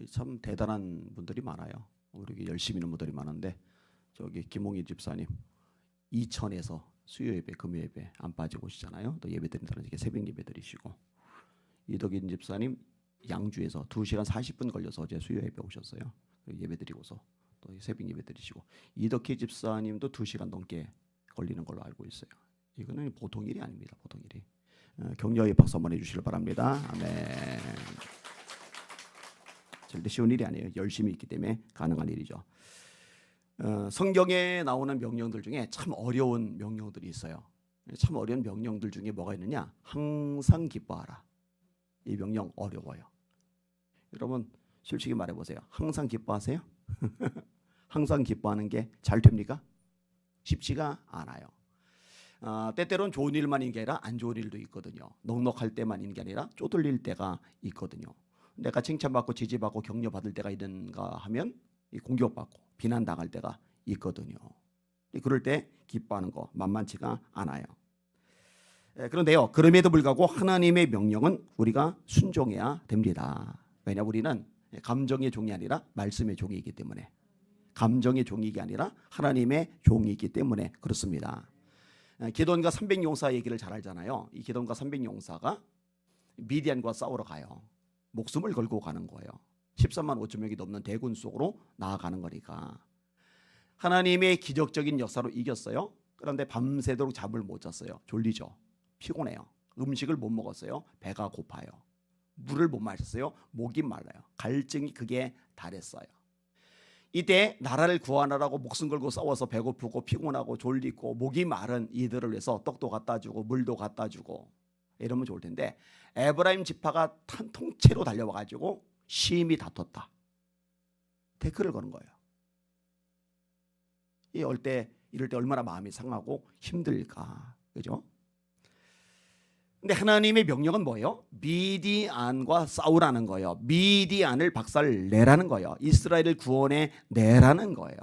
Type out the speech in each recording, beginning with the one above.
참 대단한 분들이 많아요. 우리 열심히 있는 분들이 많은데 저기 김홍희 집사님 이천에서 수요 예배, 금요 예배 안 빠지고 오시잖아요. 또 예배 드린다는 게 새벽 예배 드리시고 이덕인 집사님 양주에서 2시간 40분 걸려서 어제 수요 예배 오셨어요. 예배 드리고서 또 새벽 예배 드리시고 이덕희 집사님도 2시간 넘게 걸리는 걸로 알고 있어요. 이거는 보통 일이 아닙니다. 보통 일이. 격려의 박수 한번 해주시길 바랍니다. 아멘. 절대 쉬운 일이 아니에요. 열심히 있기 때문에 가능한 일이죠. 성경에 나오는 명령들 중에 참 어려운 명령들이 있어요. 참 어려운 명령들 중에 뭐가 있느냐? 항상 기뻐하라. 이 명령 어려워요. 여러분 솔직히 말해보세요. 항상 기뻐하세요? 항상 기뻐하는 게 잘 됩니까? 쉽지가 않아요. 때때로는 좋은 일만 있는 게 아니라 안 좋은 일도 있거든요. 넉넉할 때만 있는 게 아니라 쪼들릴 때가 있거든요. 내가 칭찬받고 지지받고 격려받을 때가 있는가 하면 공격받고 비난당할 때가 있거든요. 그럴 때 기뻐하는 거 만만치가 않아요. 그런데요, 그럼에도 불구하고 하나님의 명령은 우리가 순종해야 됩니다. 왜냐 우리는 감정의 종이 아니라 말씀의 종이기 때문에, 감정의 종이기 아니라 하나님의 종이기 때문에 그렇습니다. 기돈과 300용사 얘기를 잘 알잖아요. 이 기돈과 300용사가 미디안과 싸우러 가요. 목숨을 걸고 가는 거예요. 13만 5천 명이 넘는 대군 속으로 나아가는 거니까. 하나님의 기적적인 역사로 이겼어요. 그런데 밤새도록 잠을 못 잤어요. 졸리죠. 피곤해요. 음식을 못 먹었어요. 배가 고파요. 물을 못 마셨어요. 목이 말라요. 갈증이 극에 달했어요. 이때 나라를 구하느라고 목숨 걸고 싸워서 배고프고 피곤하고 졸리고 목이 마른 이들을 위해서 떡도 갖다 주고 물도 갖다 주고 이러면 좋을 텐데 에브라임 지파가 통째로 달려와 가지고 심히 다퉜다. 태클을 거는 거예요. 이럴 때 얼마나 마음이 상하고 힘들까. 그죠? 근데 하나님의 명령은 뭐예요? 미디안과 싸우라는 거예요. 미디안을 박살내라는 거예요. 이스라엘을 구원해 내라는 거예요.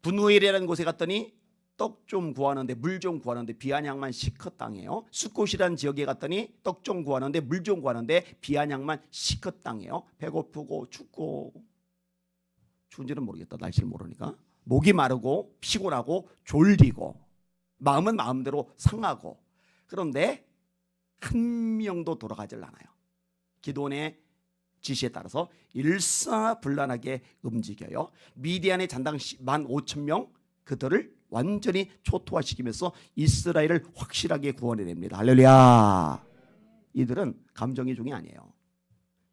분우엘이라는 곳에 갔더니 떡 좀 구하는데 물 좀 구하는데 비아냥만 시컷 당해요. 숫곳이라는 지역에 갔더니 떡 좀 구하는데 물 좀 구하는데 비아냥만 시컷 당해요. 배고프고 춥고, 추운지는 모르겠다. 날씨를 모르니까. 목이 마르고 피곤하고 졸리고 마음은 마음대로 상하고, 그런데 한 명도 돌아가질 않아요. 기돈의 지시에 따라서 일사불란하게 움직여요. 미디안의 잔당 15,000명 그들을 완전히 초토화시키면서 이스라엘을 확실하게 구원해냅니다. 할렐루야. 이들은 감정의 종이 아니에요.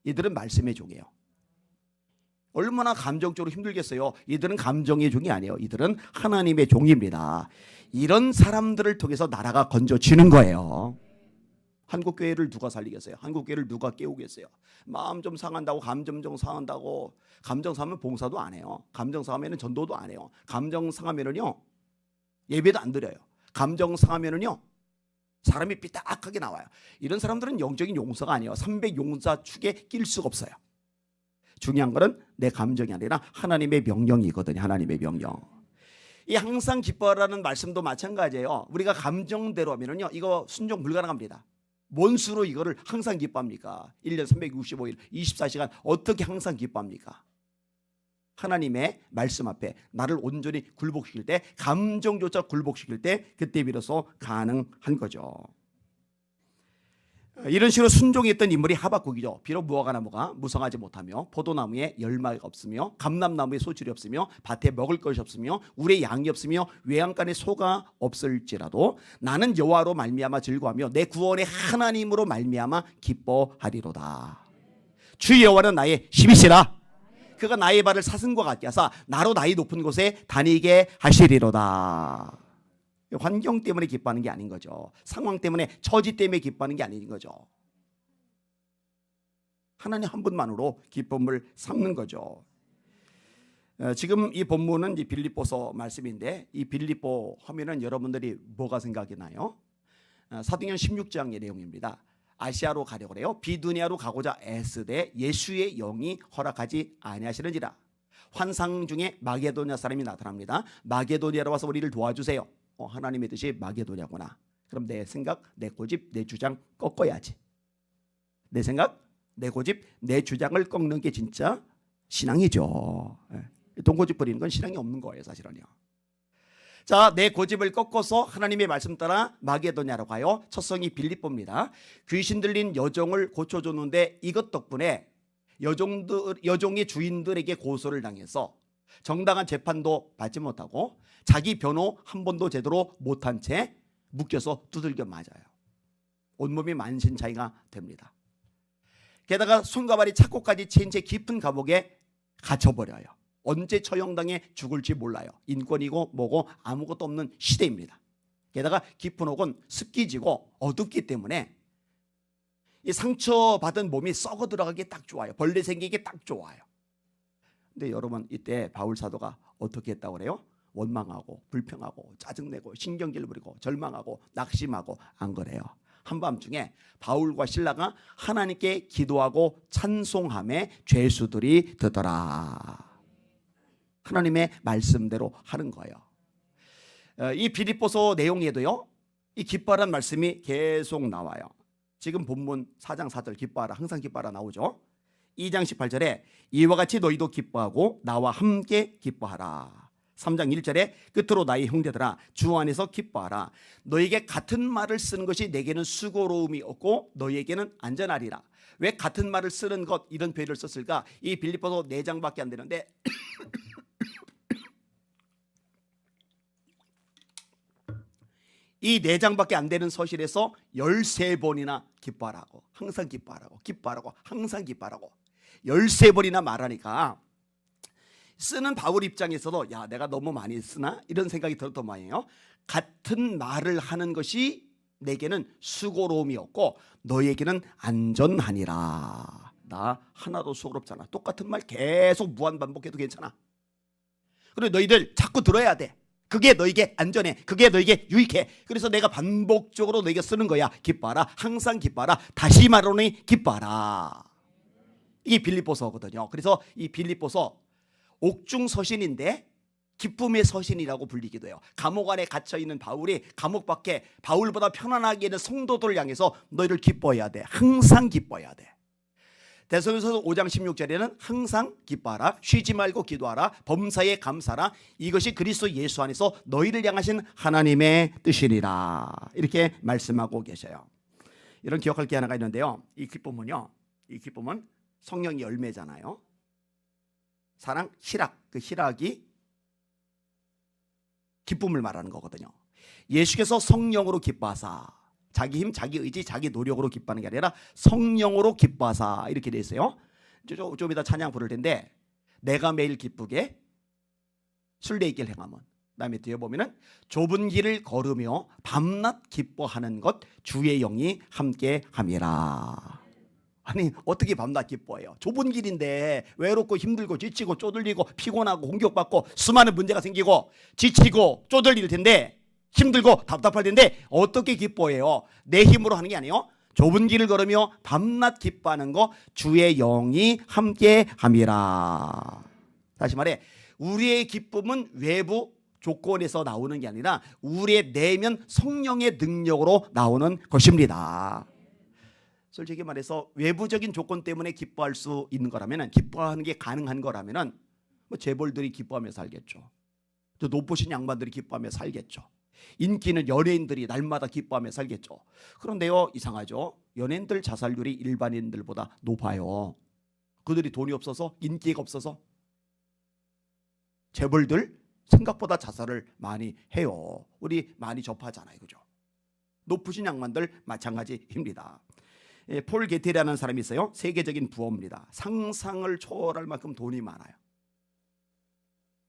이들은 말씀의 종이에요. 얼마나 감정적으로 힘들겠어요. 이들은 감정의 종이 아니에요. 이들은 하나님의 종입니다. 이런 사람들을 통해서 나라가 건져지는 거예요. 한국교회를 누가 살리겠어요? 한국교회를 누가 깨우겠어요? 마음 좀 상한다고, 감정 좀 상한다고, 감정 상하면 봉사도 안 해요. 감정 상하면 전도도 안 해요. 감정 상하면은요 예배도 안 드려요. 감정 상하면은요 사람이 삐딱하게 나와요. 이런 사람들은 영적인 용사가 아니에요. 300용사 축에 낄 수가 없어요. 중요한 거는 내 감정이 아니라 하나님의 명령이거든요. 하나님의 명령. 이 항상 기뻐하라는 말씀도 마찬가지예요. 우리가 감정대로 하면은요 이거 순종 불가능합니다. 뭔 수로 이거를 항상 기뻐합니까? 1년 365일 24시간 어떻게 항상 기뻐합니까? 하나님의 말씀 앞에 나를 온전히 굴복시킬 때, 감정조차 굴복시킬 때 그때 비로소 가능한 거죠. 이런 식으로 순종했던 인물이 하박국이죠. 비록 무화과 나무가 무성하지 못하며 포도나무에 열매가 없으며 감람나무에 소출이 없으며 밭에 먹을 것이 없으며 울에 양이 없으며 외양간에 소가 없을지라도 나는 여호와로 말미암아 즐거워하며 내 구원의 하나님으로 말미암아 기뻐하리로다. 주 여호와는 나의 힘이시라. 그가 나의 발을 사슴과 같게 하사 나로 나의 높은 곳에 다니게 하시리로다. 환경 때문에 기뻐하는 게 아닌 거죠. 상황 때문에, 처지 때문에 기뻐하는 게 아닌 거죠. 하나님 한 분만으로 기쁨을 삼는 거죠. 지금 이 본문은 이 빌립보서 말씀인데, 이 빌립보 하면은 여러분들이 뭐가 생각이 나요? 사도행전 16장의 내용입니다. 아시아로 가려고 그래요. 비두니아로 가고자 애쓰되 예수의 영이 허락하지 아니하시는지라. 환상 중에 마게도냐 사람이 나타납니다. 마게도냐로 와서 우리를 도와주세요. 하나님의 뜻이 마게도냐구나. 그럼 내 생각, 내 고집, 내 주장 꺾어야지. 내 생각, 내 고집, 내 주장을 꺾는 게 진짜 신앙이죠. 돈 고집 부리는 건 신앙이 없는 거예요, 사실은요. 자, 내 고집을 꺾어서 하나님의 말씀 따라 마게도냐로 가요. 첫 성이 빌립보입니다. 귀신 들린 여종을 고쳐줬는데 이것 덕분에 여종의 주인들에게 고소를 당해서 정당한 재판도 받지 못하고 자기 변호 한 번도 제대로 못한 채 묶여서 두들겨 맞아요. 온몸이 만신창이가 됩니다. 게다가 손과 발이 착고까지 채인 채 깊은 감옥에 갇혀버려요. 언제 처형당해 죽을지 몰라요. 인권이고 뭐고 아무것도 없는 시대입니다. 게다가 깊은 혹은 습기지고 어둡기 때문에 이 상처받은 몸이 썩어 들어가기 딱 좋아요. 벌레 생기기 딱 좋아요. 근데 여러분, 이때 바울 사도가 어떻게 했다고 그래요? 원망하고 불평하고 짜증내고 신경질 부리고 절망하고 낙심하고 안 그래요. 한밤중에 바울과 실라가 하나님께 기도하고 찬송함에 죄수들이 되더라. 하나님의 말씀대로 하는 거예요. 이 빌립보서 내용에도요, 이 기뻐하라는 말씀이 계속 나와요. 지금 본문 4장 4절 기뻐하라, 항상 기뻐하라 나오죠. 2장 18절에 이와 같이 너희도 기뻐하고 나와 함께 기뻐하라. 3장 1절에 끝으로 나의 형제들아 주 안에서 기뻐하라. 너에게 같은 말을 쓰는 것이 내게는 수고로움이 없고 너에게는 안전하리라. 왜 같은 말을 쓰는 것, 이런 표현을 썼을까? 이 빌립보서 4장밖에 안 되는데 이 4장밖에 안 되는 서실에서 13번이나 기뻐하라고, 항상 기뻐하라고, 기뻐하라고, 항상 기뻐하라고 13번이나 말하니까 쓰는 바울 입장에서도 야, 내가 너무 많이 쓰나? 이런 생각이 들었던 모양이에요. 같은 말을 하는 것이 내게는 수고로움이 없고 너에게는 안전하니라. 나 하나도 수고롭잖아. 똑같은 말 계속 무한반복해도 괜찮아. 그리고 너희들 자꾸 들어야 돼. 그게 너에게 안전해. 그게 너에게 유익해. 그래서 내가 반복적으로 너에게 쓰는 거야. 기뻐하라. 항상 기뻐하라. 다시 말하노니 기뻐하라. 이게 빌립보서거든요. 그래서 이 빌립보서 옥중 서신인데 기쁨의 서신이라고 불리기도 해요. 감옥 안에 갇혀있는 바울이 감옥 밖에 바울보다 편안하게 있는 성도들을 향해서 너희를 기뻐해야 돼. 항상 기뻐해야 돼. 데살로니가서 5장 16절에는 항상 기뻐하라, 쉬지 말고 기도하라, 범사에 감사하라, 이것이 그리스도 예수 안에서 너희를 향하신 하나님의 뜻이니라. 이렇게 말씀하고 계셔요. 이런 기억할 게 하나가 있는데요. 이 기쁨은요, 이 기쁨은 성령의 열매잖아요. 사랑, 희락, 그 희락이 기쁨을 말하는 거거든요. 예수께서 성령으로 기뻐하사, 자기 힘, 자기 의지, 자기 노력으로 기뻐하는 게 아니라 성령으로 기뻐하사 이렇게 돼 있어요. 좀 이따 찬양 부를 텐데 내가 매일 기쁘게 순례의 길 행함은, 그다음에 뒤에 보면은 좁은 길을 걸으며 밤낮 기뻐하는 것 주의 영이 함께 함이라. 아니 어떻게 밤낮 기뻐해요? 좁은 길인데 외롭고 힘들고 지치고 쪼들리고 피곤하고 공격받고 수많은 문제가 생기고 지치고 쪼들릴 텐데 힘들고 답답할 텐데 어떻게 기뻐해요? 내 힘으로 하는 게 아니에요. 좁은 길을 걸으며 밤낮 기뻐하는 거 주의 영이 함께 함이라. 다시 말해, 우리의 기쁨은 외부 조건에서 나오는 게 아니라 우리의 내면 성령의 능력으로 나오는 것입니다. 솔직히 말해서 외부적인 조건 때문에 기뻐할 수 있는 거라면, 기뻐하는 게 가능한 거라면 뭐 재벌들이 기뻐하며 살겠죠. 또 높으신 양반들이 기뻐하며 살겠죠. 인기 있는 연예인들이 날마다 기뻐하며 살겠죠. 그런데요, 이상하죠. 연예인들 자살률이 일반인들보다 높아요. 그들이 돈이 없어서, 인기가 없어서. 재벌들 생각보다 자살을 많이 해요. 우리 많이 접하잖아요, 그죠? 높으신 양반들 마찬가지입니다. 폴 게티라는 사람이 있어요. 세계적인 부호입니다. 상상을 초월할 만큼 돈이 많아요.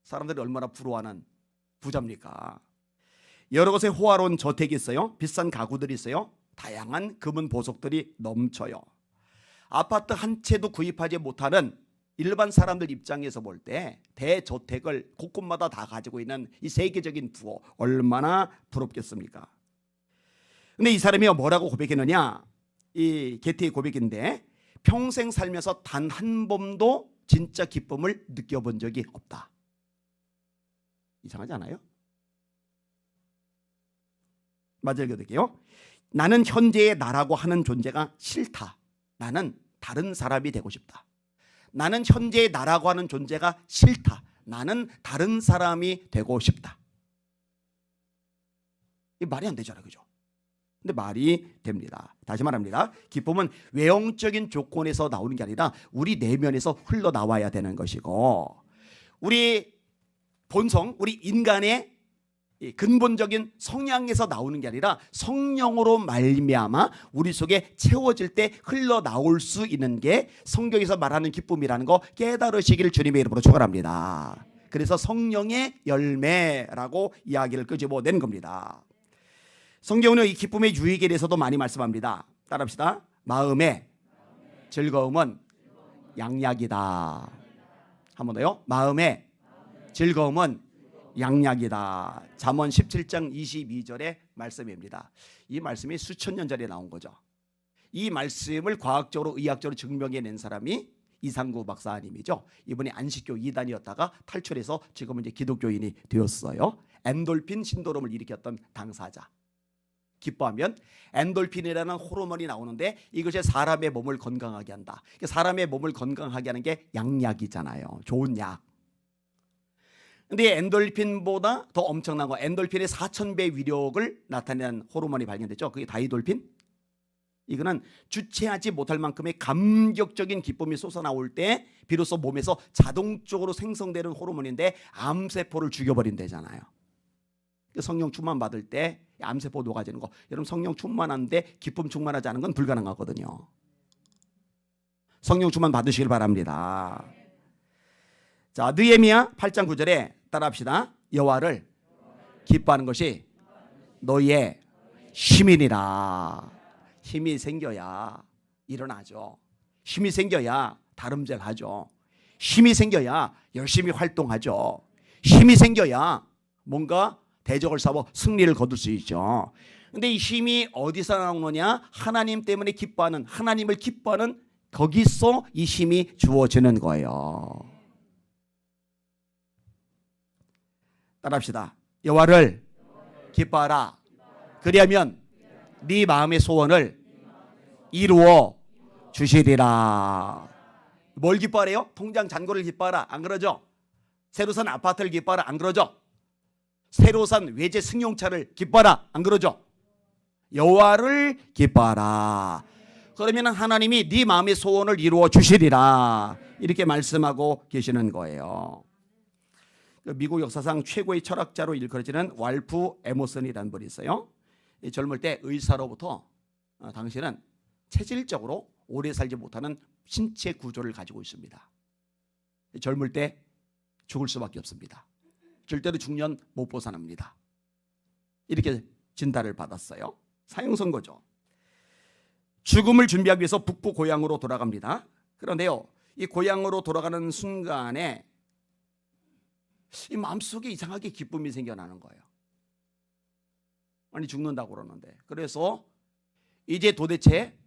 사람들이 얼마나 부러워하는 부자입니까? 여러 곳에 호화로운 저택이 있어요. 비싼 가구들이 있어요. 다양한 금은 보석들이 넘쳐요. 아파트 한 채도 구입하지 못하는 일반 사람들 입장에서 볼 때 대저택을 곳곳마다 다 가지고 있는 이 세계적인 부호, 얼마나 부럽겠습니까? 근데 이 사람이 뭐라고 고백했느냐? 이 게티의 고백인데, 평생 살면서 단 한 번도 진짜 기쁨을 느껴본 적이 없다. 이상하지 않아요? 맞아요, 읽어드릴게요. 나는 현재의 나라고 하는 존재가 싫다. 나는 다른 사람이 되고 싶다. 나는 현재의 나라고 하는 존재가 싫다. 나는 다른 사람이 되고 싶다. 이 말이 안 되잖아요. 그죠? 근데 말이 됩니다. 다시 말합니다. 기쁨은 외형적인 조건에서 나오는 게 아니라 우리 내면에서 흘러나와야 되는 것이고, 우리 본성, 우리 인간의 이 근본적인 성향에서 나오는 게 아니라 성령으로 말미암아 우리 속에 채워질 때 흘러나올 수 있는 게 성경에서 말하는 기쁨이라는 거 깨달으시기를 주님의 이름으로 축원합니다. 그래서 성령의 열매라고 이야기를 끄집어낸 겁니다. 성경은 이 기쁨의 유익에 대해서도 많이 말씀합니다. 따라합시다. 마음의 즐거움은 양약이다. 한 번 더요. 마음의 즐거움은 양약이다. 잠언 17장 22절의 말씀입니다. 이 말씀이 수천 년 전에 나온 거죠. 이 말씀을 과학적으로 의학적으로 증명해낸 사람이 이상구 박사님이죠. 이분이 안식교 이단이었다가 탈출해서 지금은 이제 기독교인이 되었어요. 엔돌핀 신도롬을 일으켰던 당사자. 기뻐하면 엔돌핀이라는 호르몬이 나오는데 이것이 사람의 몸을 건강하게 한다. 사람의 몸을 건강하게 하는 게 양약이잖아요. 좋은 약. 근데 엔돌핀보다 더 엄청난 거, 엔돌핀의 4000배 위력을 나타내는 호르몬이 발견됐죠. 그게 다이돌핀. 이거는 주체하지 못할 만큼의 감격적인 기쁨이 솟아나올 때 비로소 몸에서 자동적으로 생성되는 호르몬인데 암세포를 죽여버린대잖아요. 성령 충만 받을 때 암세포 녹아지는 거. 여러분 성령 충만한데 기쁨 충만하지 않은 건 불가능하거든요. 성령 충만 받으시길 바랍니다. 자, 느헤미야 8장 9절에 따라합시다. 여호와를 기뻐하는 것이 너희의 힘이니라. 힘이 생겨야 일어나죠. 힘이 생겨야 다름질 하죠. 힘이 생겨야 열심히 활동하죠. 힘이 생겨야 뭔가 대적을 싸워 승리를 거둘 수 있죠. 근데 이 힘이 어디서 나오느냐? 하나님 때문에 기뻐하는, 하나님을 기뻐하는 거기서 이 힘이 주어지는 거예요. 따라합시다. 여호와를 기뻐하라. 그리하면 네 마음의 소원을 이루어 주시리라. 뭘 기뻐하래요? 통장 잔고를 기뻐하라. 안 그러죠? 새로 산 아파트를 기뻐하라. 안 그러죠? 새로 산 외제 승용차를 기뻐하라. 안 그러죠? 여호와를 기뻐하라. 그러면 하나님이 네 마음의 소원을 이루어 주시리라. 이렇게 말씀하고 계시는 거예요. 미국 역사상 최고의 철학자로 일컬어지는 왈프 에머슨이라는 분이 있어요. 젊을 때 의사로부터 당신은 체질적으로 오래 살지 못하는 신체 구조를 가지고 있습니다. 젊을 때 죽을 수밖에 없습니다. 절대로 중년 못 벗어납니다. 이렇게 진단을 받았어요. 사형선고죠. 죽음을 준비하기 위해서 북부 고향으로 돌아갑니다. 그런데요, 이 고향으로 돌아가는 순간에 이 마음속에 이상하게 기쁨이 생겨나는 거예요. 아니 죽는다고 그러는데. 그래서 이제 도대체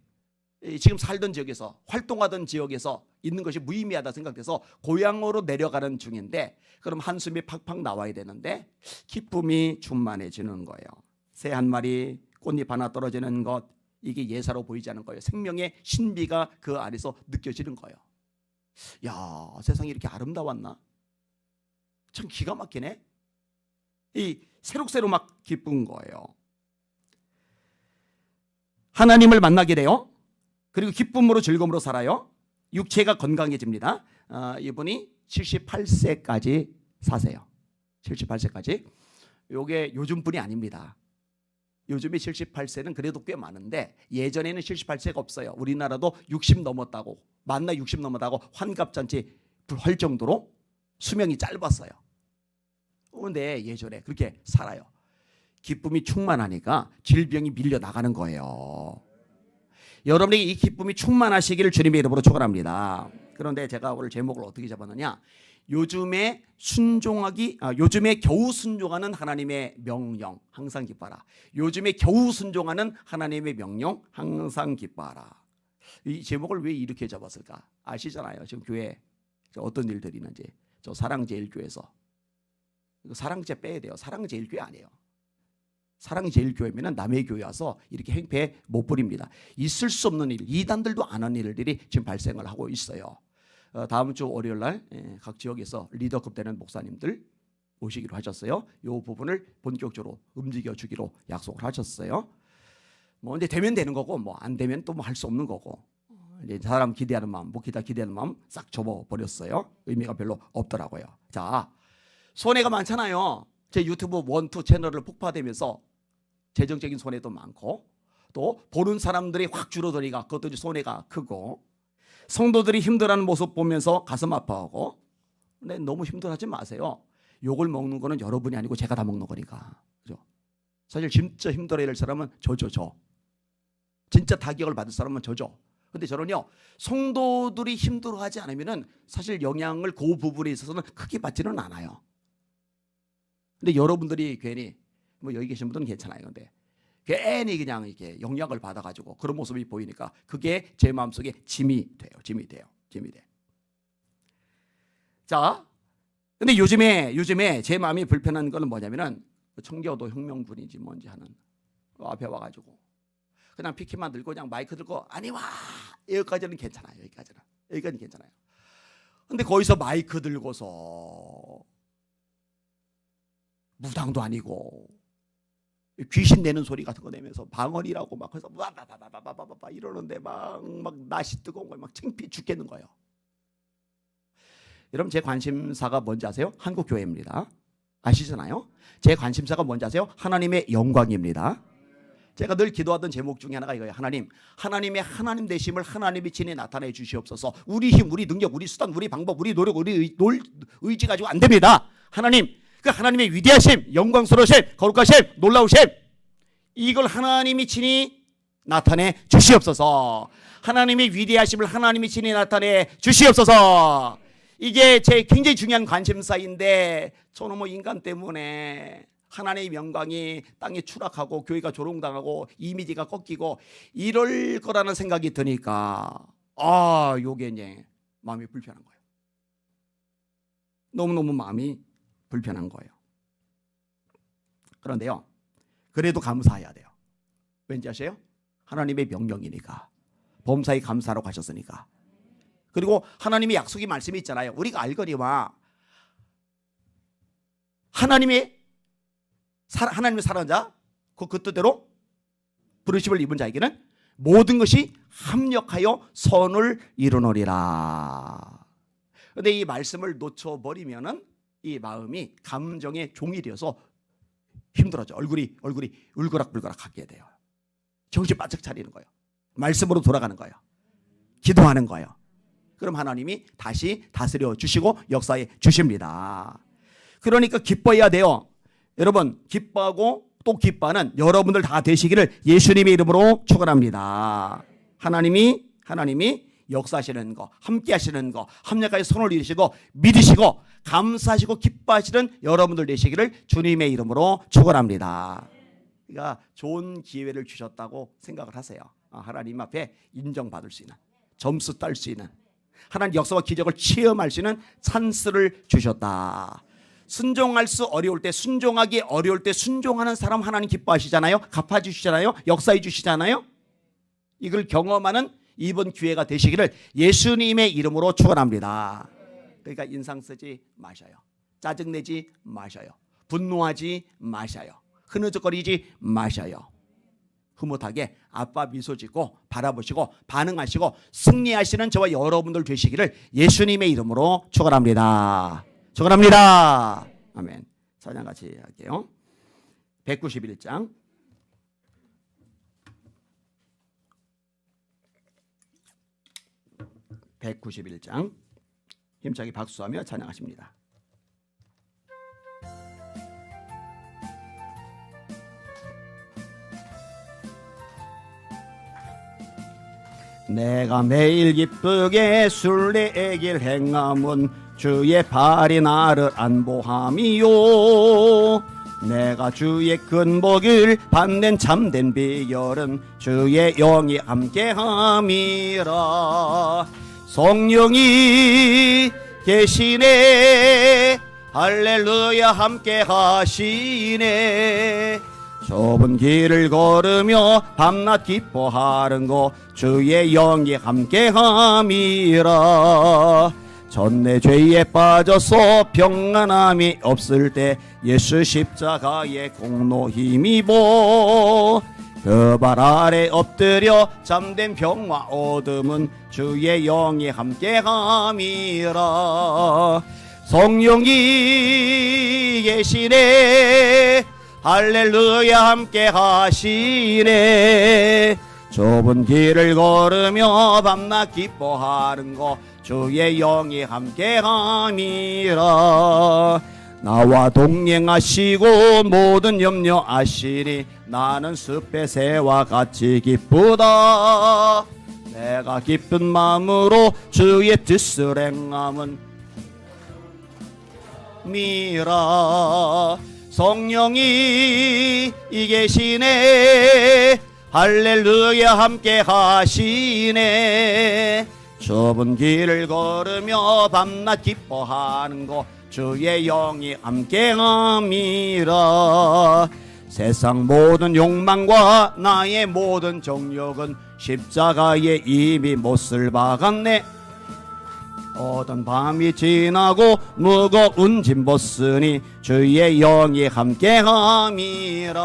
지금 살던 지역에서 활동하던 지역에서 있는 것이 무의미하다 생각돼서 고향으로 내려가는 중인데, 그럼 한숨이 팍팍 나와야 되는데 기쁨이 충만해지는 거예요. 새 한 마리, 꽃잎 하나 떨어지는 것, 이게 예사로 보이지 않은 거예요. 생명의 신비가 그 안에서 느껴지는 거예요. 야, 세상이 이렇게 아름다웠나? 참 기가 막히네. 이 새록새록 막 기쁜 거예요. 하나님을 만나게 돼요. 그리고 기쁨으로 즐거움으로 살아요. 육체가 건강해집니다. 이분이 78세까지 사세요. 78세까지. 이게 요즘 분이 아닙니다. 요즘에 78세는 그래도 꽤 많은데 예전에는 78세가 없어요. 우리나라도 60 넘었다고, 만나 60 넘었다고 환갑잔치 할 정도로 수명이 짧았어요. 그런데 예전에 그렇게 살아요. 기쁨이 충만하니까 질병이 밀려나가는 거예요. 여러분에게 이 기쁨이 충만하시기를 주님의 이름으로 축원합니다. 그런데 제가 오늘 제목을 어떻게 잡았느냐? 요즘에 겨우 순종하는 하나님의 명령 항상 기뻐하라. 요즘에 겨우 순종하는 하나님의 명령 항상 기뻐하라. 이 제목을 왜 이렇게 잡았을까? 아시잖아요. 지금 교회 어떤 일들이 있는지. 저 사랑제일교회에서 사랑제 빼야 돼요. 사랑제일교회 아니에요. 사랑제일교회면 남의 교회 와서 이렇게 행패 못 부립니다. 있을 수 없는 일, 이단들도 안 하는 일들이 지금 발생을 하고 있어요. 다음 주 월요일 날 각 지역에서 리더급 되는 목사님들 오시기로 하셨어요. 이 부분을 본격적으로 움직여 주기로 약속을 하셨어요. 뭐 근데 되면 되는 거고 뭐 안 되면 또 뭐 할 수 없는 거고. 이제 사람 기대하는 마음, 목기다 기대하는 마음 싹 접어버렸어요. 의미가 별로 없더라고요. 자, 손해가 많잖아요. 제 유튜브 1, 2 채널을 폭파되면서 재정적인 손해도 많고 또 보는 사람들이 확 줄어드니까 그것도 손해가 크고 성도들이 힘들어하는 모습 보면서 가슴 아파하고. 근데 너무 힘들어하지 마세요. 욕을 먹는 거는 여러분이 아니고 제가 다 먹는 거니까. 그죠? 사실 진짜 힘들어야 될 사람은 저죠. 진짜 타격을 받을 사람은 저죠. 근데 저는요, 성도들이 힘들어하지 않으면은 사실 영향을 그 부분에 있어서는 크게 받지는 않아요. 근데 여러분들이 괜히 뭐 여기 계신 분들은 괜찮아요. 근데 괜히 그냥 이렇게 영향을 받아가지고 그런 모습이 보이니까 그게 제 마음속에 짐이 돼요. 자, 근데 요즘에 제 마음이 불편한 거는 뭐냐면은 청교도 혁명군인지 뭔지 하는 앞에 와가지고 그냥 피켓만 들고 그냥 마이크 들고 아니 와 여기까지는 괜찮아요. 여기까지는 괜찮아요. 근데 거기서 마이크 들고서 무당도 아니고 귀신 내는 소리 같은 거 내면서 방언이라고 막 해서 와바바바바바바 이러는데 막 낯이 뜨거운 거예요. 막 창피해 죽겠는 거예요. 여러분 제 관심사가 뭔지 아세요? 한국교회입니다. 아시잖아요? 제 관심사가 뭔지 아세요? 하나님의 영광입니다. 제가 늘 기도하던 제목 중에 하나가 이거예요. 하나님의 하나님 되심을 하나님이 친히 나타내 주시옵소서. 우리 힘, 우리 능력, 우리 수단, 우리 방법, 우리 노력, 우리 의지 가지고 안 됩니다. 하나님, 그 하나님의 위대하심, 영광스러우심, 거룩하심, 놀라우심, 이걸 하나님이 친히 나타내 주시옵소서. 하나님의 위대하심을 하나님이 친히 나타내 주시옵소서. 이게 제 굉장히 중요한 관심사인데 저는 뭐 인간 때문에 하나님의 영광이 땅에 추락하고 교회가 조롱당하고 이미지가 꺾이고 이럴 거라는 생각이 드니까 요게 이제 마음이 불편한 거예요. 너무너무 마음이 불편한 거예요. 그런데요, 그래도 감사해야 돼요. 왠지 아세요? 하나님의 명령이니까. 범사에 감사하라고 하셨으니까. 그리고 하나님의 약속의 말씀이 있잖아요. 우리가 알거니와 하나님의 사랑하는 자, 그 뜻대로 부르심을 입은 자에게는 모든 것이 합력하여 선을 이루노리라. 그런데 이 말씀을 놓쳐버리면은 이 마음이 감정의 종이 되어서 힘들어져. 얼굴이 울그락불그락 하게 돼요. 정신 바짝 차리는 거예요. 말씀으로 돌아가는 거예요. 기도하는 거예요. 그럼 하나님이 다시 다스려 주시고 역사해 주십니다. 그러니까 기뻐해야 돼요. 여러분, 기뻐하고 또 기뻐하는 여러분들 다 되시기를 예수님의 이름으로 축원합니다. 하나님이 역사하시는 거, 함께 하시는 거, 합력하여 손을 이루시고 믿으시고 감사하시고 기뻐하시는 여러분들 되시기를 주님의 이름으로 축원합니다. 그러니까 좋은 기회를 주셨다고 생각을 하세요. 하나님 앞에 인정받을 수 있는, 점수 딸 수 있는, 하나님 역사와 기적을 체험할 수 있는 찬스를 주셨다. 순종할 수 어려울 때, 순종하기 어려울 때 순종하는 사람 하나님 기뻐하시잖아요. 갚아주시잖아요. 역사해 주시잖아요. 이걸 경험하는 이번 기회가 되시기를 예수님의 이름으로 축원합니다. 그러니까 인상 쓰지 마셔요. 짜증내지 마셔요. 분노하지 마셔요. 흐느적거리지 마셔요. 흐뭇하게 아빠 미소 짓고 바라보시고 반응하시고 승리하시는 저와 여러분들 되시기를 예수님의 이름으로 축원합니다. 축원합니다. 아멘. 찬양 같이 할게요. 191장. 191장. 힘차게 박수하며 찬양하십니다. 내가 매일 기쁘게 순례길 행함은 주의 발이 나를 안보함이요. 내가 주의 큰 복을 받는 참된 비결은 주의 영이 함께함이라. 성령이 계시네. 할렐루야 함께하시네. 좁은 길을 걸으며 밤낮 기뻐하는 거 주의 영이 함께함이라. 전내 죄에 빠져서 평안함이 없을 때 예수 십자가의 공로 힘입어 그 발 아래 엎드려 잠든 병과 어둠은 주의 영이 함께함이라. 성령이 계시네 할렐루야 함께 하시네. 좁은 길을 걸으며 밤낮 기뻐하는 거 주의 영이 함께함이라. 나와 동행하시고 모든 염려 아시니 나는 숲의 새와 같이 기쁘다. 내가 기쁜 마음으로 주의 뜻을 행함은 미라. 성령이 계시네 할렐루야 함께 하시네. 좁은 길을 걸으며 밤낮 기뻐하는 거 주의 영이 함께함이라. 세상 모든 욕망과 나의 모든 정욕은 십자가에 이미 못을 박았네. 어떤 밤이 지나고 무거운 짐 벗으니 주의 영이 함께함이라.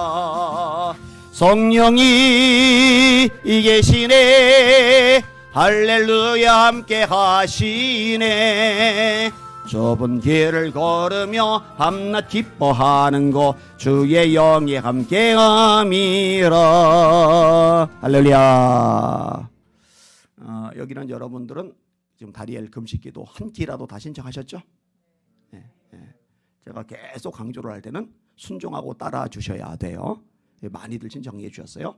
성령이 계시네 할렐루야 함께 하시네. 좁은 길을 걸으며 밤낮 기뻐하는 거 주의 영이 함께함이라. 할렐루야. 여기는 여러분들은 지금 다리엘 금식기도 한 끼라도 다 신청하셨죠? 제가 계속 강조를 할 때는 순종하고 따라 주셔야 돼요. 많이들 신청해 주셨어요.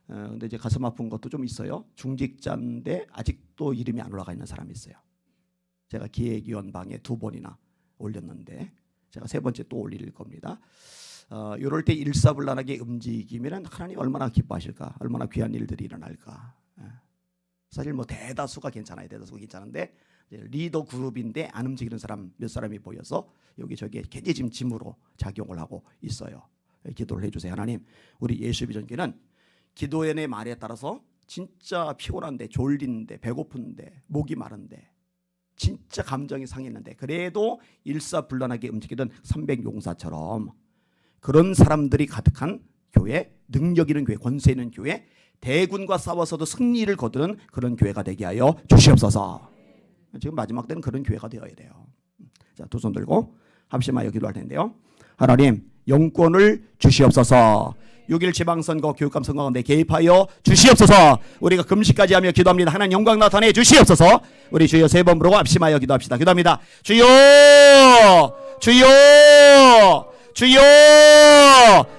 근데 이제 가슴 아픈 것도 좀 있어요. 중직자인데 아직도 이름이 안 올라가 있는 사람이 있어요. 제가 기획위원방에 2번이나 올렸는데 제가 3번째 또 올릴 겁니다. 이럴 때 일사불란하게 움직이면 하나님 얼마나 기뻐하실까, 얼마나 귀한 일들이 일어날까. 사실 뭐 대다수가 괜찮아요. 대다수가 괜찮은데 리더 그룹인데 안 움직이는 사람 몇 사람이 보여서 여기저기 괜히 지금 짐으로 작용을 하고 있어요. 기도를 해주세요. 하나님, 우리 예수비전교는 기도연의 말에 따라서 진짜 피곤한데, 졸린데, 배고픈데, 목이 마른데, 진짜 감정이 상했는데 그래도 일사불란하게 움직이던 300용사처럼 그런 사람들이 가득한 교회, 능력 있는 교회, 권세 있는 교회, 대군과 싸워서도 승리를 거두는 그런 교회가 되게 하여 주시옵소서. 지금 마지막 때는 그런 교회가 되어야 돼요. 자, 두 손 들고 합심하여 기도할 텐데요. 하나님, 영권을 주시옵소서. 6.1 지방선거 교육감 선거 가운데 개입하여 주시옵소서. 우리가 금식까지 하며 기도합니다. 하나님 영광 나타내 주시옵소서. 우리 주여 3번 부르고 합심하여 기도합시다. 기도합니다. 주여, 주여, 주여.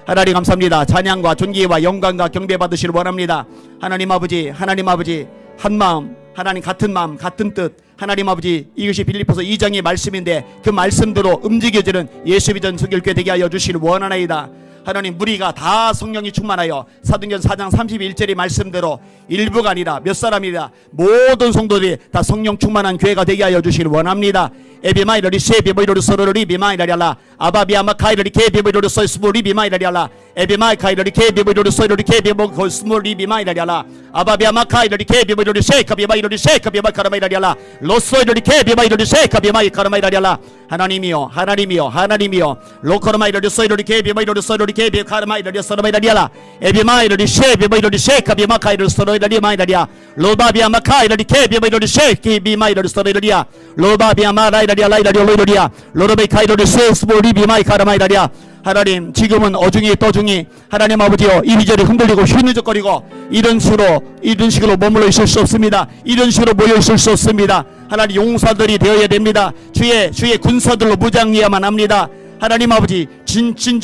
하나님 감사합니다. 찬양과 존귀와 영광과 경배 받으시길 원합니다. 하나님 아버지, 하나님 아버지, 한 마음, 하나님 같은 마음, 같은 뜻. 하나님 아버지, 이것이 빌립보서 2장의 말씀인데 그 말씀대로 움직여지는 예수비전 선교교회 되게 하여 주시길 원하나이다. 하나님, 무리가 다 성령이 충만하여 사도행전 4장 31절의 말씀대로 일부가 아니라 몇 사람이라 모든 성도들이 다 성령 충만한 교회가 되게 하여 주시길 원합니다. 에비마이러리 세비보이로리 서로리 비마이라리알라 아바비아마카이러리 케비보이로리 서스몰리 비마이라리알라 에비마이카이러리 케비보이로리 서로리 케비보 스몰리 비마이라리알라 아바비아마카이러리 케비보이로리 세카비마이로리 세카비마카라마이라리알라 로소이러리 케비마이로리 세카비마이카라마이라리알라. 하나님이여, 하나님이여, 하나님이여. 로코르마이러리 서이러리 케비마이로리 서로리 케비카라마이라리아 서로마이라리알라 에비마이러리 세비보이로리 세카비마카이러리 서로이라리 마이라리아 로바비아마카이러리 케비보이로리 세키비마이러리 서로이라리아 로바비아마라이라리아 라이라리아 로로베카이러리 세스몰리 비마이카라마이라리아. 하나님, 지금은 어중이 떠중이 하나님 아버지여 이리저리 흔들리고 휘느적거리고 이런 식으로 머물러 있을 수 없습니다. 이런 식으로 모여 있을 수 없습니다. 하나님, 용사들이 되어야 됩니다. 주의 군사들로 무장해야만 합니다. 하나님 아버지, 전진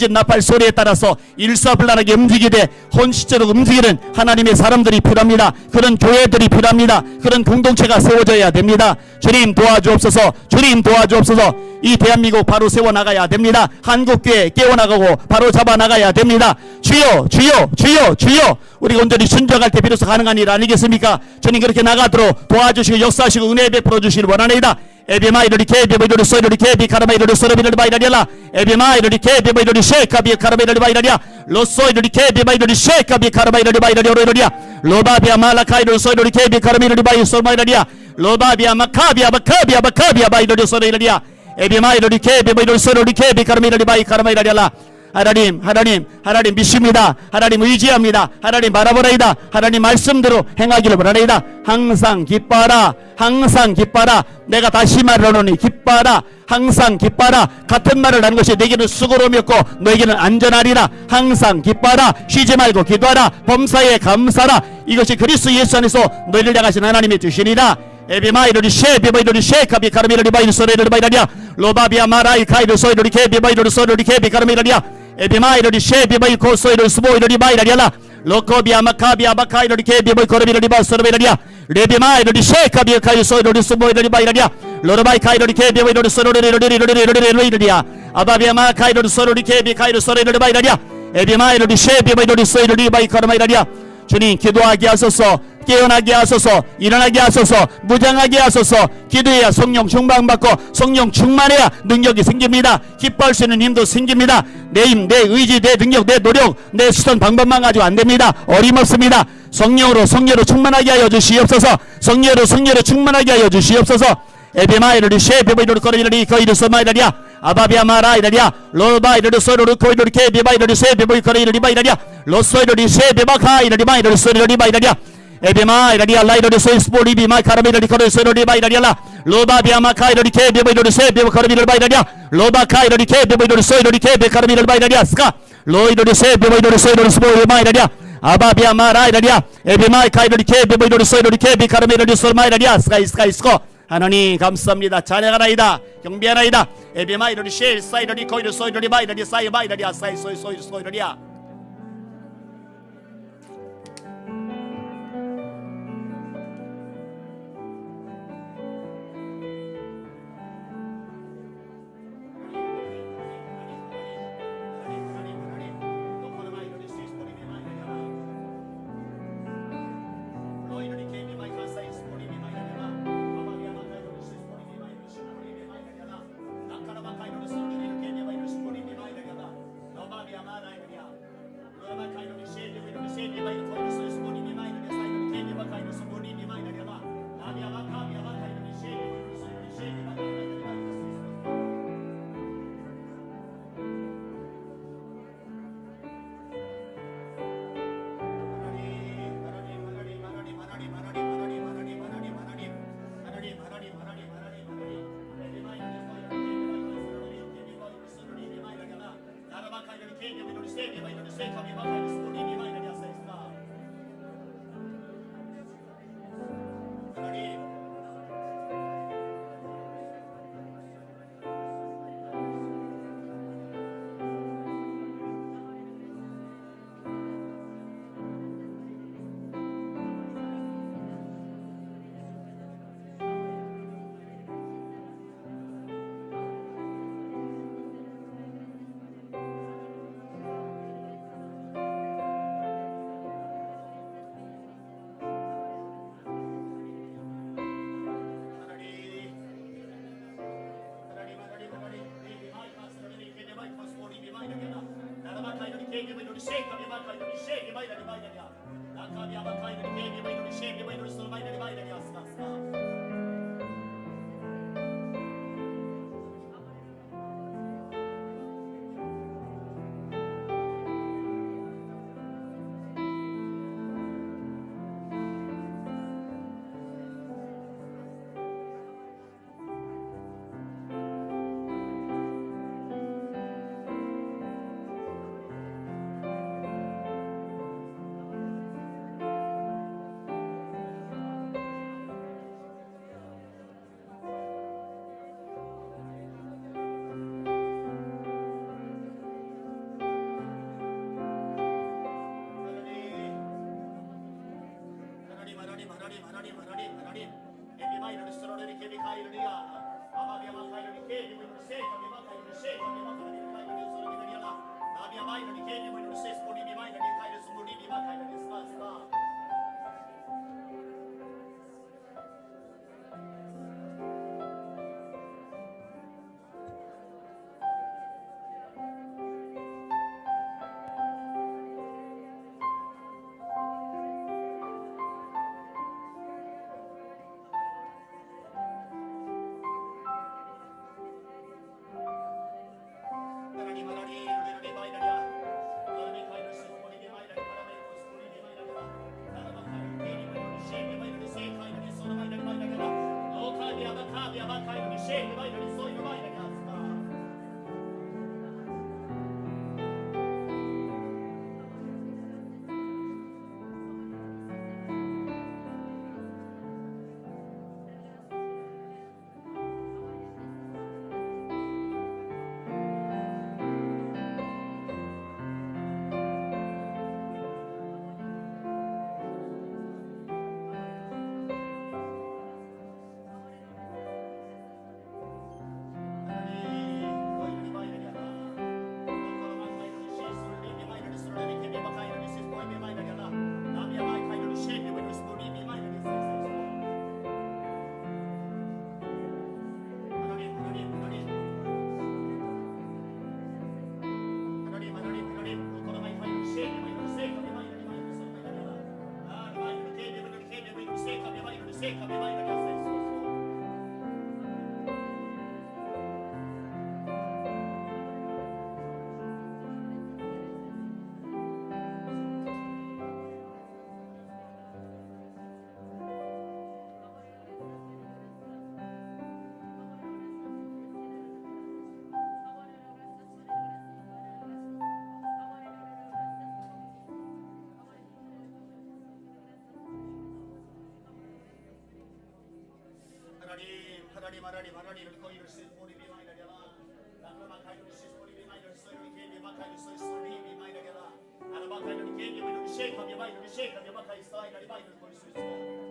나팔 소리에 따라서 일사불란하게 움직이되 헌시적으로 움직이는 하나님의 사람들이 필요합니다. 그런 교회들이 필요합니다. 그런 공동체가 세워져야 됩니다. 주님 도와주옵소서. 주님 도와주옵소서. 이 대한민국 바로 세워나가야 됩니다. 한국교회 깨워나가고 바로 잡아나가야 됩니다. 주여, 주여, 주여, 주여. 우리가 온전히 순종할 때 비로소 가능한 일 아니겠습니까? 주님, 그렇게 나가도록 도와주시고 역사하시고 은혜 베풀어 주시길 원하나이다. 에비마이 로리 케비 바이로리 소이 로리 케비 카라마이 로리 소로비 로리 바이라리라 에비마이 로리 케비 바이로리 쉐카비 카라마이 로리 바이라리아 로소이 로리 케비 바이로리 쉐카비 카라마이 로리 바이라리 오로리아 로바비아 말라카이 로리 소이 로리 케비 카라마이 로리 바이 소마이라리아 로바비아 마카비아 바카비아 바카비아 바이로리 소리라리아 에비마이 로리 케비 바이로리 소이 로리 케비 카라마이 로리 바이 카라마이라리아 하나님 믿습니다. 하나님 의지합니다. 하나님 바라보라이다. 하나님 말씀대로 행하기를 바라이다. 항상 기뻐하라. 항상 기뻐하라. 내가 다시 말하노니 기뻐하라. 항상 기뻐하라. 같은 말을 하는 것이 내게는 수고로움이었고 너에게는 안전하리라. 항상 기뻐하라. 쉬지 말고 기도하라. 범사에 감사하라. 이것이 그리스도 예수 안에서 너희를 향하신 하나님의 주신이다. 에비마이로리 쉐비바이로리 쉐카비 카르미로리 바이르 소리로리 바이라리아 로바비아 마라이 카이르 소이로리 케비바이로리 소리로리 케비 카르미라리아 에비마이로리 쉐비바이 코소이로리 스보이로리 바이라리아라 로코비아 마카비아 마카이로리 케비바이 코르미로리 바소르비라리아 레비마이로리 쉐카비 카이르 소이로리 스보이로리 바이라리아 로르바이 카이로리 케비바이로리 소리로리로리로리로리로리로리아 아바비아 마카이로리 소리로리 케비 카이르 소리로리 바이라리아 에비마이로리 쉐비바이로리 소이로리 바이 카르마이라리아 주님 기도하게 하소서 깨어나게 하소서 일어나게 하소서 무장하게 하소서 기도해야 성령 충만받고 성령 충만해야 능력이 생깁니다. 기뻐할 수 있는 힘도 생깁니다. 내 힘, 내 의지, 내 능력, 내 노력, 내 수단 방법만 가지고 안됩니다. 어림없습니다. 성령으로 충만하게 하여 주시옵소서. 성령으로 충만하게 하여 주시옵소서. 에비마이르리 쉐비바이르리 코리르리 거이르 소마이라리아 아바비아 마라이라리아 로바이르리 소르르 코이르리 케비바이르리 쉐비바이 코리르리 바이라리아 로소이르리 쉐비바카이르리 바이르리 소리르리 바이라리아 에비마이라리아 라이르리 소이스포리비 마이카라미르리 코리르리 소리르리 바이라리아 로바비아 마카이르리 케비바이르리 쉐비바이 코리르리 바이라리아 로바카이르리 케비바이르리 소이르리 케비카라미르리 바이라리아 스카 로이르리 쉐비바이르리 소이르리 스포리르리 바이라리아 아바비아 마라이라리아 에비마이카이르리 케비바이르리 소이르리 케비카라미르리 소마이라리아 스카이스코 하나님 감사합니다. 찬양하나이다. 경배하나이다. 에비마이르리 쉐일 사이르리 코이르 소이르리 바이르리 사이 바이르리아 사이 소이르리아 하나님 거기를 쓰고리 비마이라라 나그마카이를 쓰고리 비마이를 써요 이게 비마카이를 써요 비마이라라 아라바카이를 이게 비마이를 쉐이카 비마이를 쉐이카 비마카이 써이라 비마이를 걸 수 있어.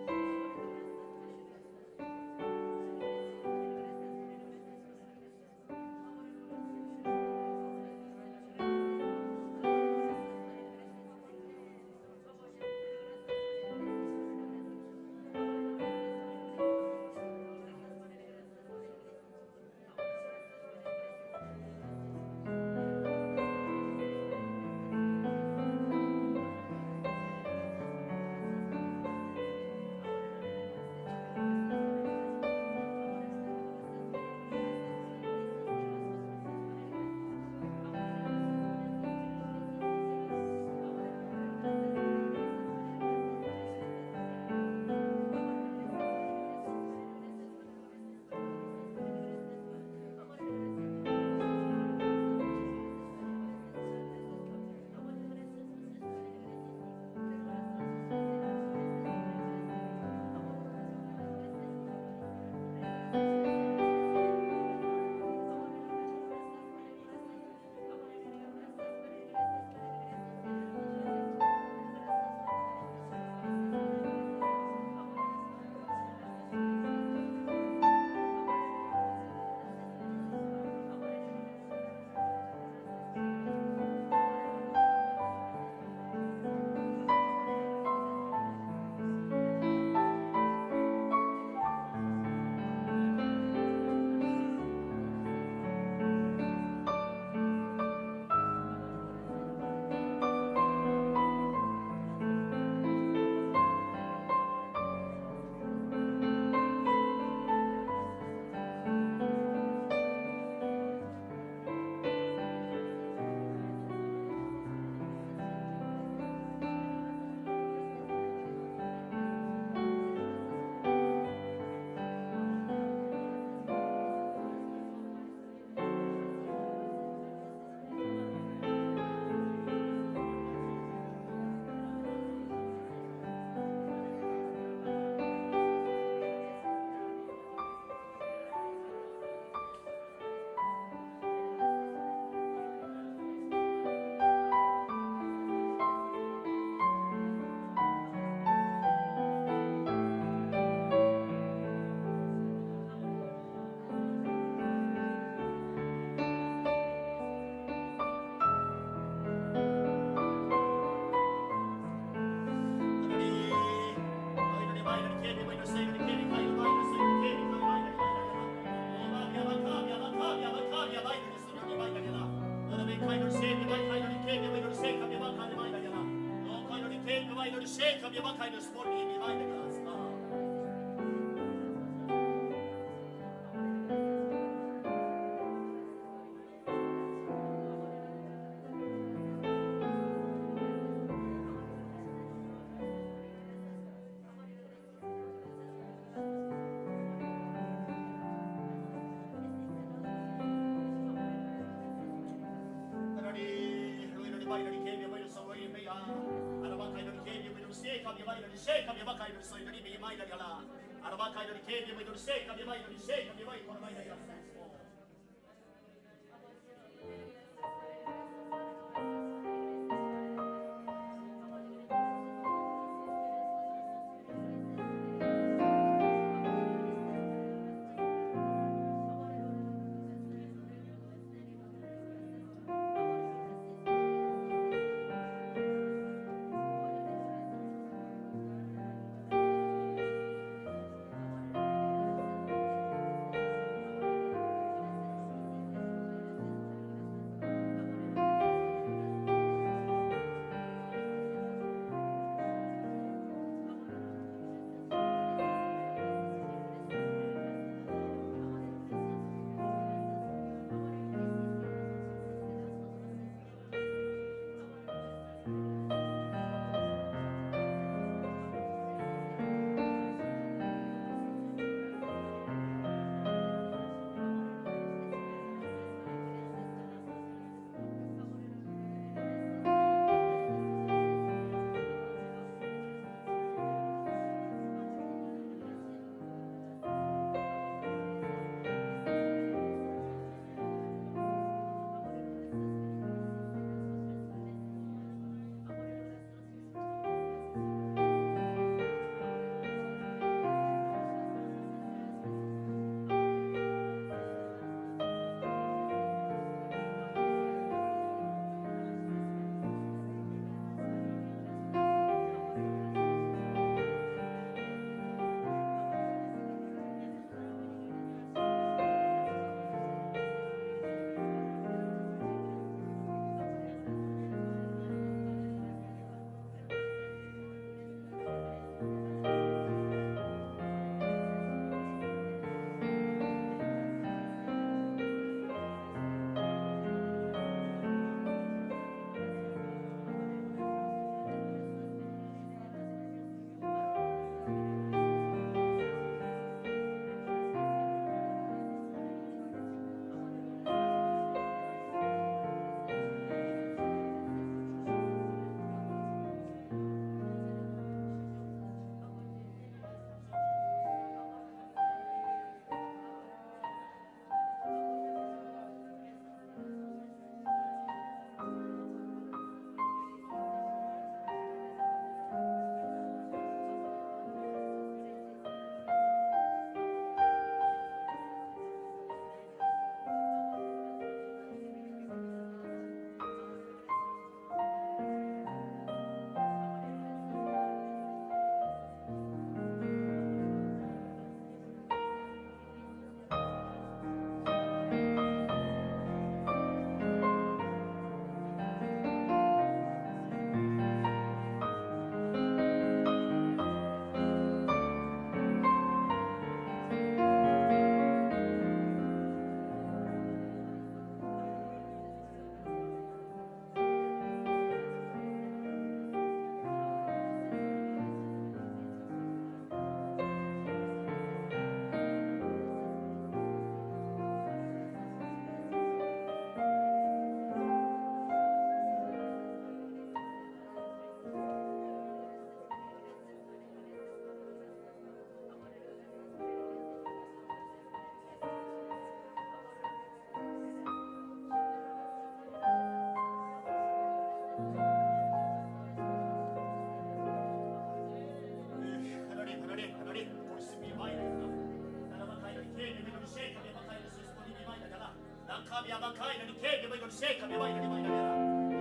Kabi Amakai and Kabi by the shake of your mind.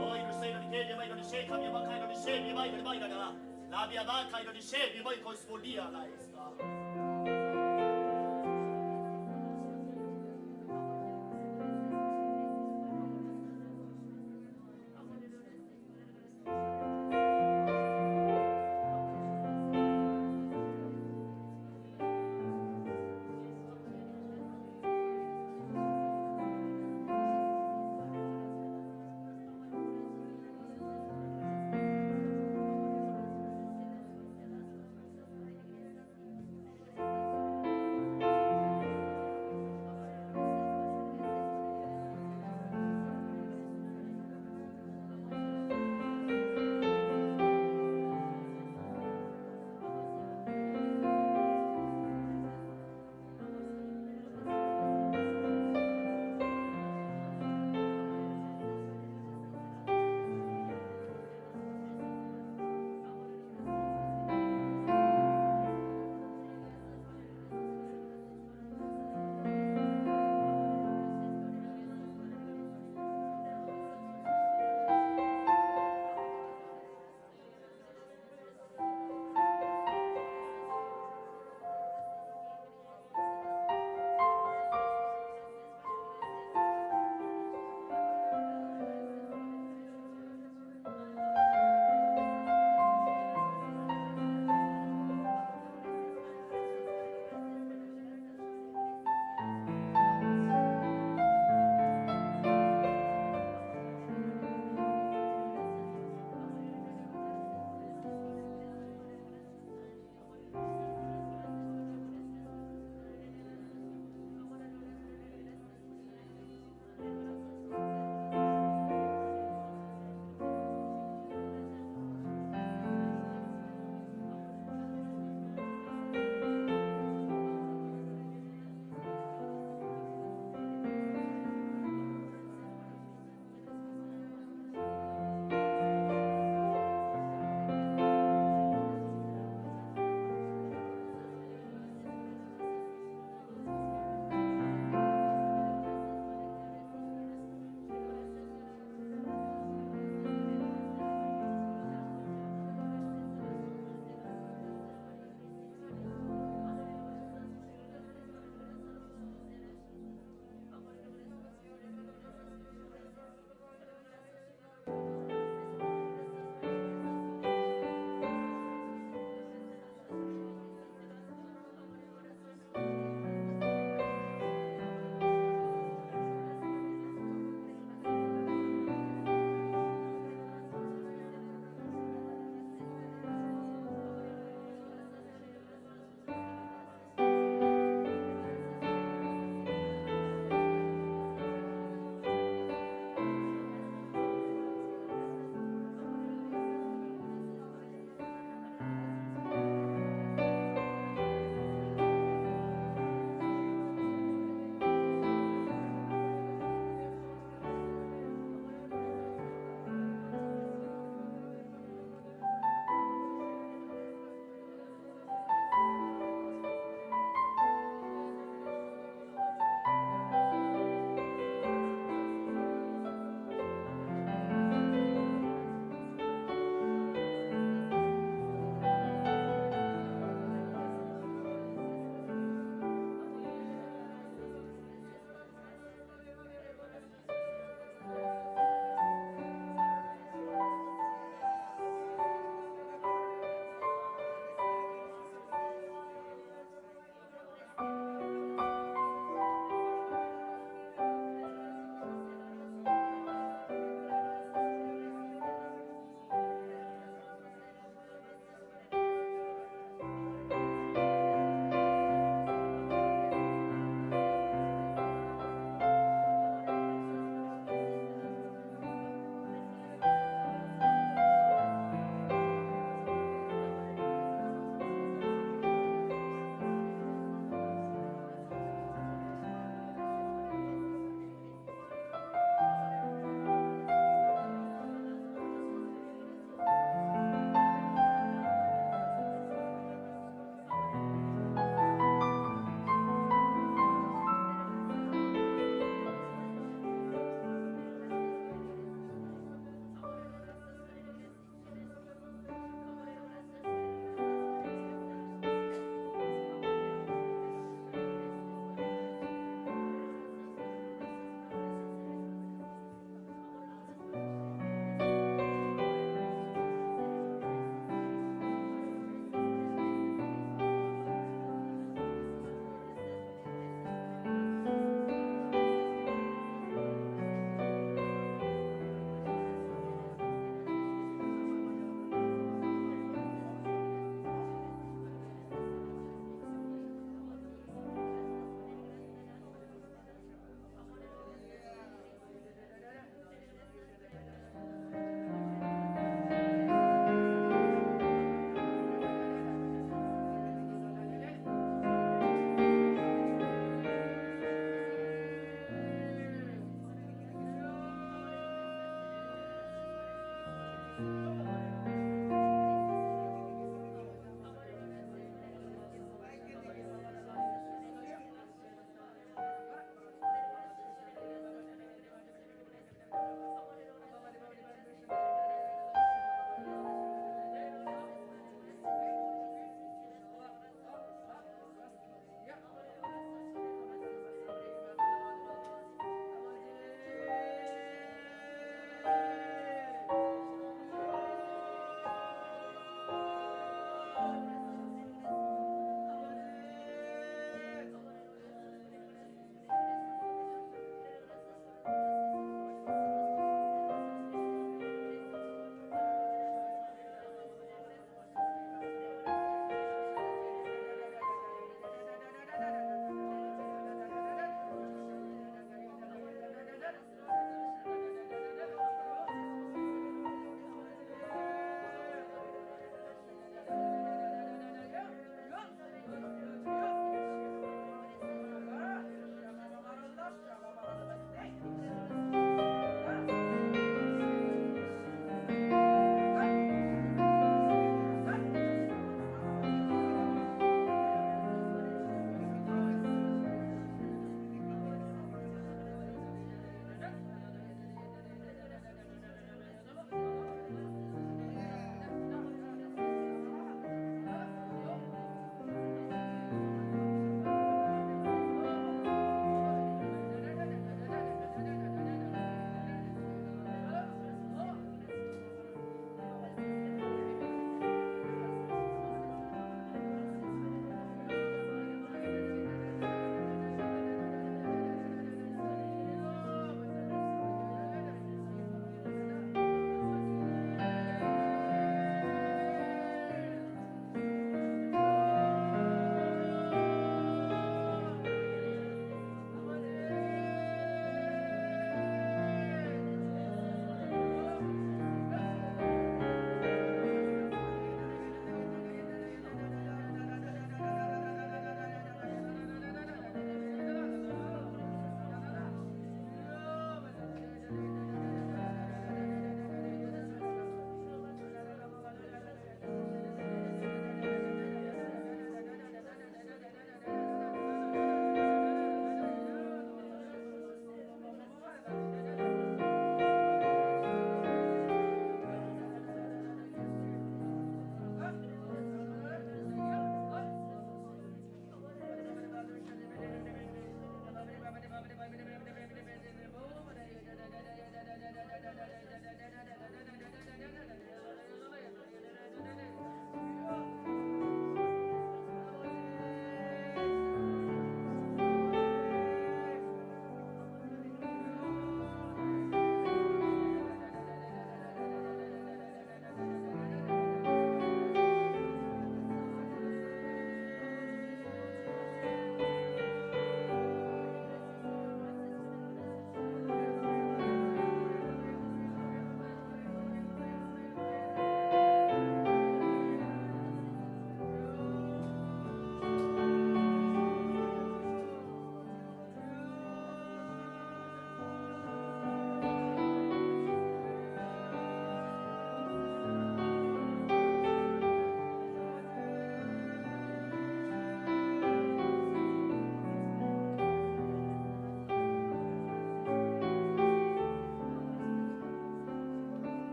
Oh, you say that Kabi by the shake of your mind, the shake by the mind. Labia Bakai and the shake by Cosmodia lies.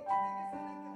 내게 살게